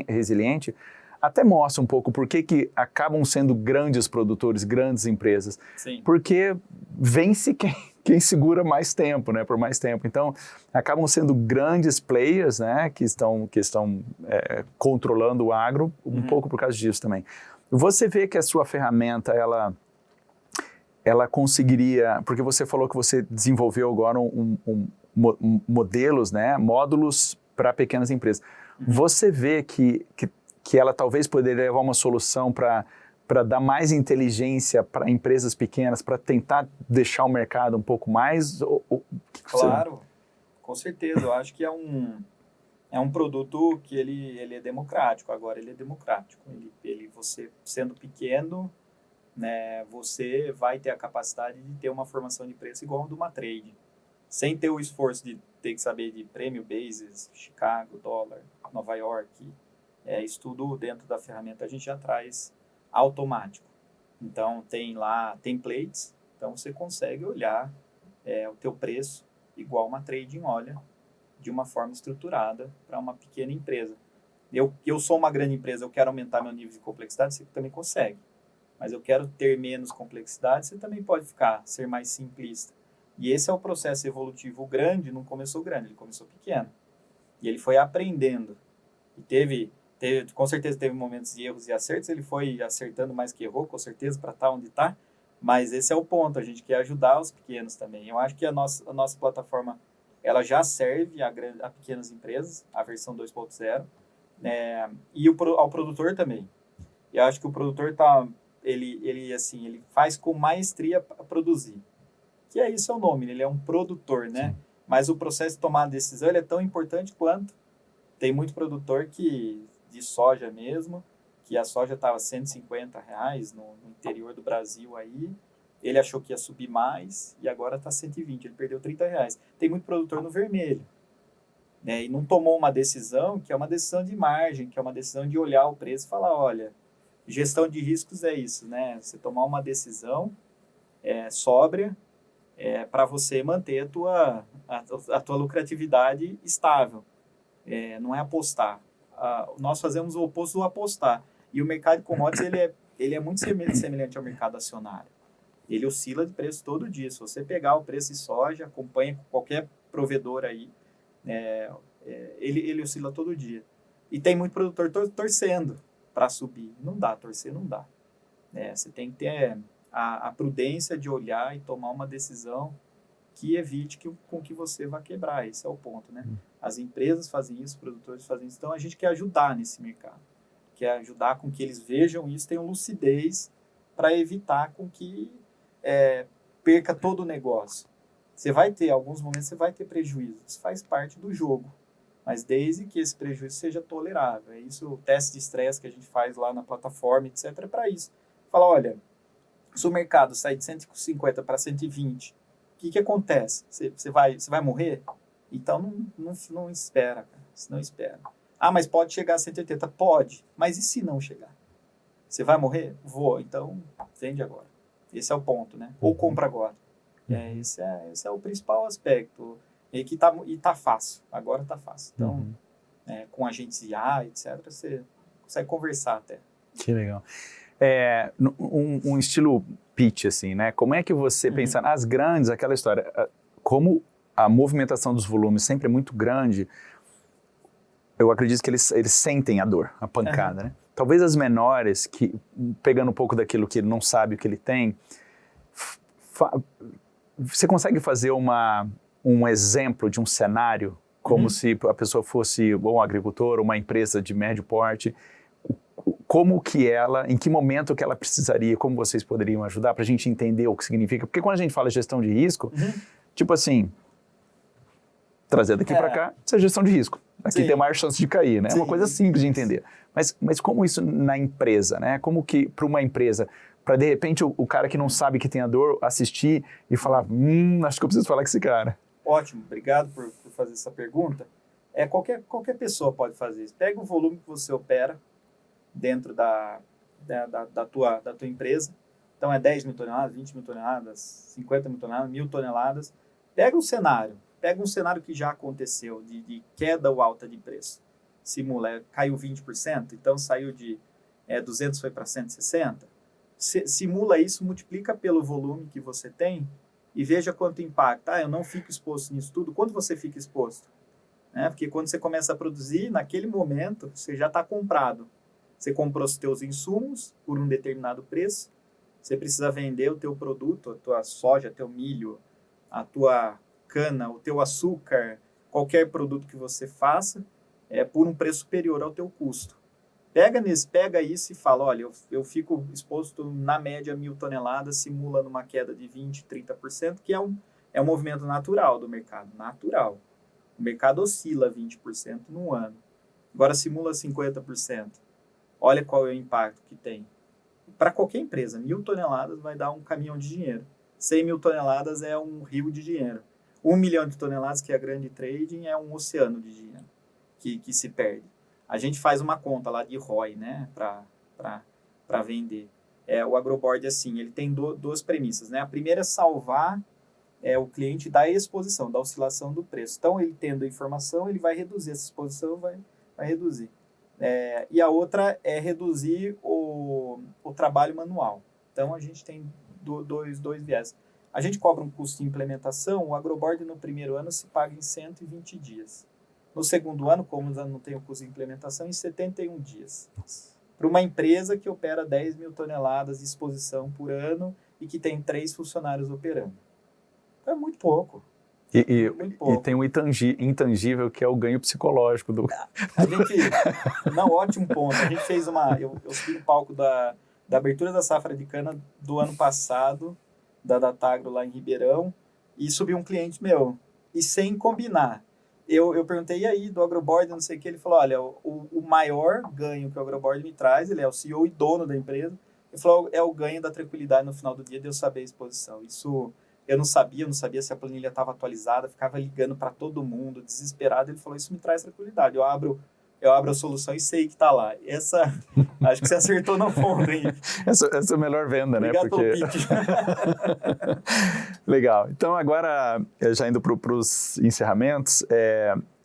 resiliente, até mostra um pouco por que acabam sendo grandes produtores, grandes empresas. Sim. Porque vence quem segura mais tempo, né? Por mais tempo. Então, acabam sendo grandes players, né? Que estão controlando o agro, um pouco por causa disso também. Você vê que a sua ferramenta, ela conseguiria, porque você falou que você desenvolveu agora modelos, né? Módulos para pequenas empresas. Você vê que ela talvez poderia levar uma solução para dar mais inteligência para empresas pequenas, para tentar deixar o mercado um pouco mais? Claro, com certeza. Eu acho que é um produto que ele é democrático. Agora ele é democrático. Você sendo pequeno, né, você vai ter a capacidade de ter uma formação de preço igual a de uma trade, sem ter o esforço de ter que saber de prêmio bases, Chicago, dólar, Nova York. Isso tudo dentro da ferramenta a gente já traz automático. Então, tem lá templates. Então, você consegue olhar o teu preço igual uma trading olha de uma forma estruturada para uma pequena empresa. Eu sou uma grande empresa, eu quero aumentar meu nível de complexidade, você também consegue. Mas eu quero ter menos complexidade, você também pode ser mais simplista. E esse é o processo evolutivo. O grande não começou grande, ele começou pequeno. E ele foi aprendendo. E com certeza teve momentos de erros e acertos, ele foi acertando mais que errou, com certeza, para estar onde está. Mas esse é o ponto, a gente quer ajudar os pequenos também. Eu acho que a nossa plataforma ela já serve a pequenas empresas, a versão 2.0, e ao produtor também. E eu acho que o produtor ele faz com maestria para produzir. Que isso é o nome, ele é um produtor, né? Sim. Mas o processo de tomar a decisão ele é tão importante quanto. Tem muito produtor de soja mesmo, que a soja estava R$150 no interior do Brasil aí, ele achou que ia subir mais e agora está 120, ele perdeu R$30. Tem muito produtor no vermelho, né? E não tomou uma decisão que é uma decisão de margem, que é uma decisão de olhar o preço e falar, olha, gestão de riscos é isso, né? Você tomar uma decisão sóbria para você manter a tua lucratividade estável. Não é apostar. Nós fazemos o oposto do apostar. E o mercado de commodities ele é muito semelhante ao mercado acionário. Ele oscila de preço todo dia. Se você pegar o preço de soja, acompanha com qualquer provedor aí, ele oscila todo dia. E tem muito produtor torcendo para subir. Não dá, torcer não dá. Você tem que ter a prudência de olhar e tomar uma decisão que evite com que você vá quebrar. Esse é o ponto, né? As empresas fazem isso, os produtores fazem isso. Então, a gente quer ajudar nesse mercado. Quer ajudar com que eles vejam isso, tenham lucidez para evitar com que perca todo o negócio. Alguns momentos você vai ter prejuízo. Isso faz parte do jogo. Mas desde que esse prejuízo seja tolerável. É isso, o teste de estresse que a gente faz lá na plataforma, etc. É para isso. Fala, olha, se o mercado sai de 150 para 120, o que acontece? Você vai morrer? Então não espera, cara. Não espera. Mas pode chegar a 180? Pode. Mas e se não chegar? Você vai morrer? Vou. Então, vende agora. Esse é o ponto, né? Ou compra agora. Esse é o principal aspecto. E tá fácil. Agora tá fácil. Então, com agentes IA, etc., você consegue conversar até. Que legal. Um estilo pitch, assim, né? Como é que você pensa nas grandes, aquela história, como a movimentação dos volumes sempre é muito grande, eu acredito que eles sentem a dor, a pancada, né? Talvez as menores, pegando um pouco daquilo que ele não sabe o que ele tem, você consegue fazer um exemplo de um cenário, como se a pessoa fosse um agricultor, uma empresa de médio porte, em que momento que ela precisaria, como vocês poderiam ajudar para a gente entender o que significa? Porque quando a gente fala gestão de risco, tipo assim, trazer daqui para cá, isso é gestão de risco. Aqui tem maior chance de cair, né? É uma coisa simples de entender. Mas como isso na empresa, né? Como que para uma empresa, para de repente o cara que não sabe que tem a dor assistir e falar, acho que eu preciso falar com esse cara. Ótimo, obrigado por fazer essa pergunta. Qualquer pessoa pode fazer isso. Pega o volume que você opera dentro da tua empresa. Então, 10 mil toneladas, 20 mil toneladas, 50 mil toneladas, 1.000 toneladas. Pega um cenário que já aconteceu, de queda ou alta de preço. Simula, caiu 20%, então saiu de 200, foi para 160. Simula isso, multiplica pelo volume que você tem e veja quanto impacta. Eu não fico exposto nisso tudo. Quanto você fica exposto? Porque quando você começa a produzir, naquele momento, você já está comprado. Você comprou os teus insumos por um determinado preço, você precisa vender o teu produto, a tua soja, teu milho, a tua cana, o teu açúcar, qualquer produto que você faça, por um preço superior ao teu custo. Pega isso e fala, olha, eu fico exposto na média 1.000 toneladas, simulando uma queda de 20%, 30%, que é um movimento natural do mercado, natural. O mercado oscila 20% no ano. Agora simula 50%. Olha qual é o impacto que tem. Para qualquer empresa, 1.000 toneladas vai dar um caminhão de dinheiro. 100 mil toneladas é um rio de dinheiro. 1 milhão de toneladas, que é a grande trading, é um oceano de dinheiro que se perde. A gente faz uma conta lá de ROI, né, para vender. o agroboard, assim, ele tem duas premissas, né? A primeira é salvar o cliente da exposição, da oscilação do preço. Então, ele tendo a informação, ele vai reduzir essa exposição, vai reduzir. E a outra é reduzir o trabalho manual. Então, a gente tem dois viés. A gente cobra um custo de implementação, o agroboard no primeiro ano se paga em 120 dias. No segundo ano, como não tem o custo de implementação, em 71 dias. Para uma empresa que opera 10 mil toneladas de exposição por ano e que tem 3 funcionários operando. É muito pouco. Muito pouco. E tem um intangível que é o ganho psicológico do... A gente... Não, ótimo ponto. A gente fez eu subi no palco da abertura da safra de cana do ano passado, da Datagro lá em Ribeirão, e subiu um cliente meu. E sem combinar. Eu perguntei, e aí, do agroboard, não sei o que, ele falou, olha, o maior ganho que o agroboard me traz, ele é o CEO e dono da empresa, ele falou, é o ganho da tranquilidade no final do dia de eu saber a exposição. Isso eu não sabia se a planilha estava atualizada, ficava ligando para todo mundo, desesperado, ele falou, isso me traz tranquilidade, eu abro a solução e sei que está lá. Acho que você acertou no ponto, hein? Essa é a melhor venda, obrigado, né? Porque... pelo pitch. Legal. Então, agora, já indo para os encerramentos,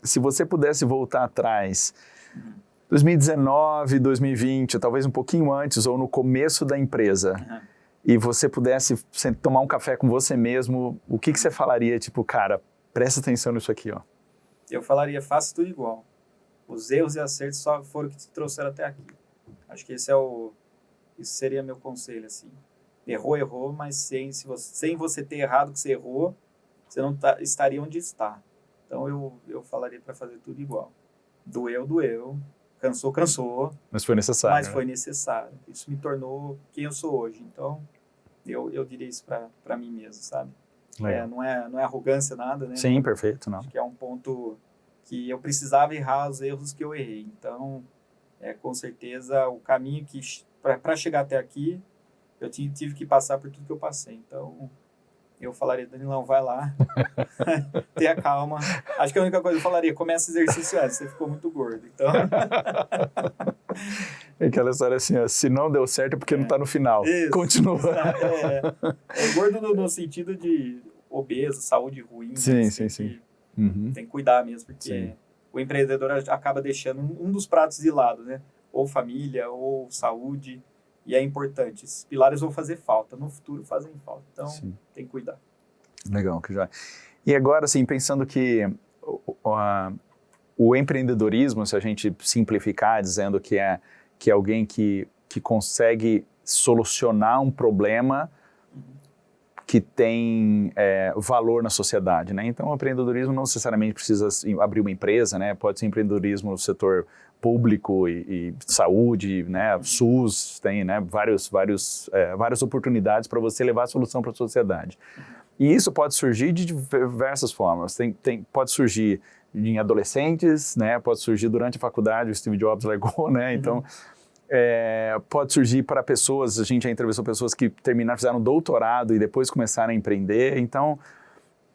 se você pudesse voltar atrás, 2019, 2020, talvez um pouquinho antes, ou no começo da empresa, e você pudesse tomar um café com você mesmo, o que você falaria? Tipo, cara, presta atenção nisso aqui, ó. Eu falaria, faça tudo igual. Os erros e acertos só foram o que te trouxeram até aqui. Acho que esse seria meu conselho, assim. Errou, mas sem você ter errado que você errou, você não estaria onde está. Então, eu falaria para fazer tudo igual. Doeu. Cansou. Mas foi necessário. Mas foi necessário. Isso me tornou quem eu sou hoje. Então, eu diria isso para mim mesmo, sabe? Não é arrogância, nada, né? Sim, perfeito. Não. Acho que é um ponto que eu precisava errar os erros que eu errei. Então, com certeza, o caminho que para chegar até aqui, eu tive que passar por tudo que eu passei. Então, eu falaria, Danilão, vai lá, tenha calma. Acho que a única coisa que eu falaria, começa exercício antes, você ficou muito gordo. Então... Aquela história assim, ó, se não deu certo é porque não está no final. Isso. Continua. Gordo no sentido de obeso, saúde ruim. Sim. Tem que cuidar mesmo, porque o empreendedor acaba deixando um dos pratos de lado, né? Ou família, ou saúde, e é importante. Esses pilares vão fazer falta, no futuro fazem falta, então tem que cuidar. Legal, que já. E agora, assim, pensando que o empreendedorismo, se a gente simplificar, dizendo que é alguém que consegue solucionar um problema que tem valor na sociedade, né? Então, o empreendedorismo não necessariamente precisa abrir uma empresa, né? Pode ser empreendedorismo no setor público e saúde, né? SUS tem, né? Várias oportunidades para você levar a solução para a sociedade. E isso pode surgir de diversas formas. Pode surgir em adolescentes, né? Pode surgir durante a faculdade, o Steve Jobs largou, né? Então, pode surgir para pessoas, a gente já entrevistou pessoas que fizeram doutorado e depois começaram a empreender, então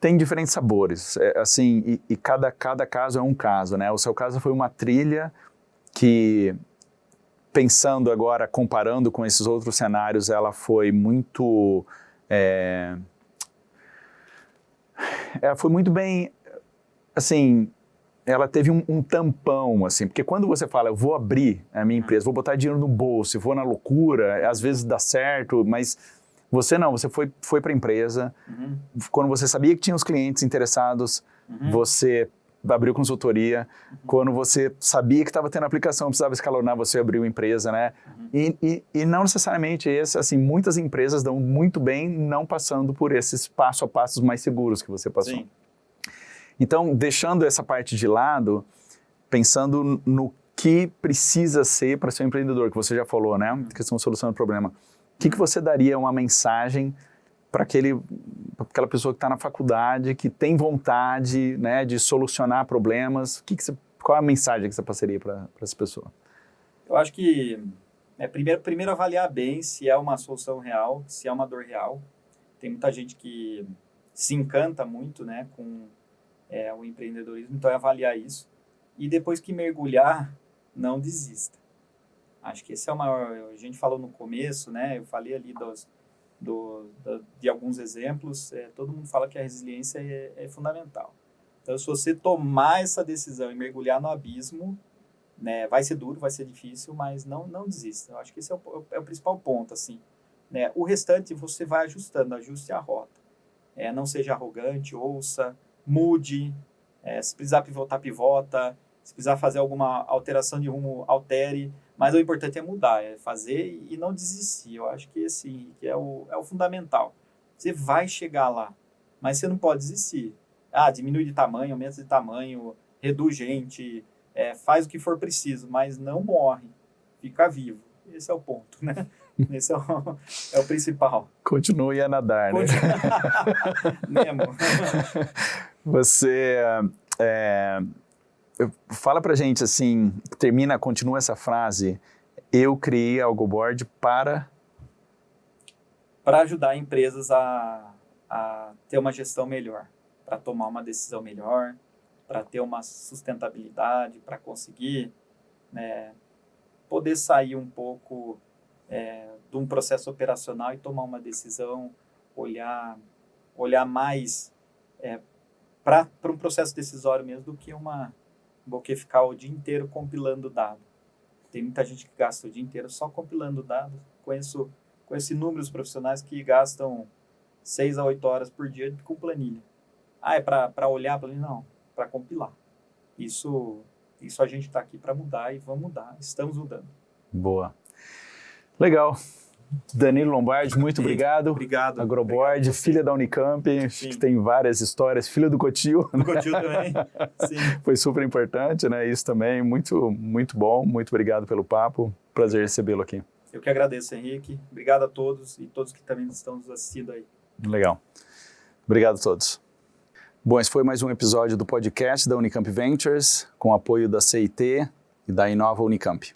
tem diferentes sabores, assim, e cada caso é um caso, né? O seu caso foi uma trilha que, pensando agora, comparando com esses outros cenários, ela foi muito... foi muito bem, assim... ela teve um tampão, assim, porque quando você fala, eu vou abrir a minha empresa, vou botar dinheiro no bolso, vou na loucura, às vezes dá certo, mas você não, você foi para a empresa, quando você sabia que tinha os clientes interessados, você abriu consultoria, quando você sabia que estava tendo aplicação, precisava escalonar, você abriu a empresa, né? E não necessariamente assim, muitas empresas dão muito bem não passando por esses passo a passos mais seguros que você passou. Sim. Então, deixando essa parte de lado, pensando no que precisa ser para ser um empreendedor, que você já falou, né? Questão de solução do problema. O que você daria uma mensagem para aquela pessoa que está na faculdade, que tem vontade, né, de solucionar problemas? Qual é a mensagem que você passaria para essa pessoa? Eu acho que primeiro avaliar bem se é uma solução real, se é uma dor real. Tem muita gente que se encanta muito, né, com o empreendedorismo, então é avaliar isso. E depois que mergulhar, não desista. Acho que esse é o maior. A gente falou no começo, né? Eu falei ali de alguns exemplos. Todo mundo fala que a resiliência é fundamental. Então, se você tomar essa decisão e mergulhar no abismo, né, vai ser duro, vai ser difícil, mas não desista. Eu acho que esse é o principal ponto, assim. Né? O restante você vai ajustando, ajuste a rota. Não seja arrogante, ouça, mude. Se precisar pivotar, pivota. Se precisar fazer alguma alteração de rumo, altere. Mas o importante é mudar, é fazer e não desistir. Eu acho que esse que é o fundamental. Você vai chegar lá, mas você não pode desistir. Diminui de tamanho, aumenta de tamanho, reduz gente, faz o que for preciso, mas não morre, fica vivo. Esse é o ponto, né? Esse é o principal. Continue a nadar, né? Nemo. Você fala pra gente assim, continua essa frase, eu criei a Algoboard para ajudar empresas a ter uma gestão melhor, para tomar uma decisão melhor, para ter uma sustentabilidade, para conseguir, né, poder sair um pouco de um processo operacional e tomar uma decisão, olhar mais para um processo decisório mesmo do que ficar o dia inteiro compilando dado. Tem muita gente que gasta o dia inteiro só compilando dados. Conheço inúmeros profissionais que gastam 6 a 8 horas por dia com planilha. É para olhar a planilha? Não, para compilar. Isso a gente está aqui para mudar e vamos mudar. Estamos mudando. Boa. Legal. Danilo Lombardi, muito obrigado. Obrigado. Agroboard, obrigado filha da Unicamp, que tem várias histórias, filha do Cotil. Do Cotil também, sim. Foi super importante, né? Isso também, muito, muito bom. Muito obrigado pelo papo. Prazer recebê-lo aqui. Eu que agradeço, Henrique. Obrigado a todos e todos que também estão nos assistindo aí. Legal. Obrigado a todos. Bom, esse foi mais um episódio do podcast da Unicamp Ventures, com apoio da CIT e da Inova Unicamp.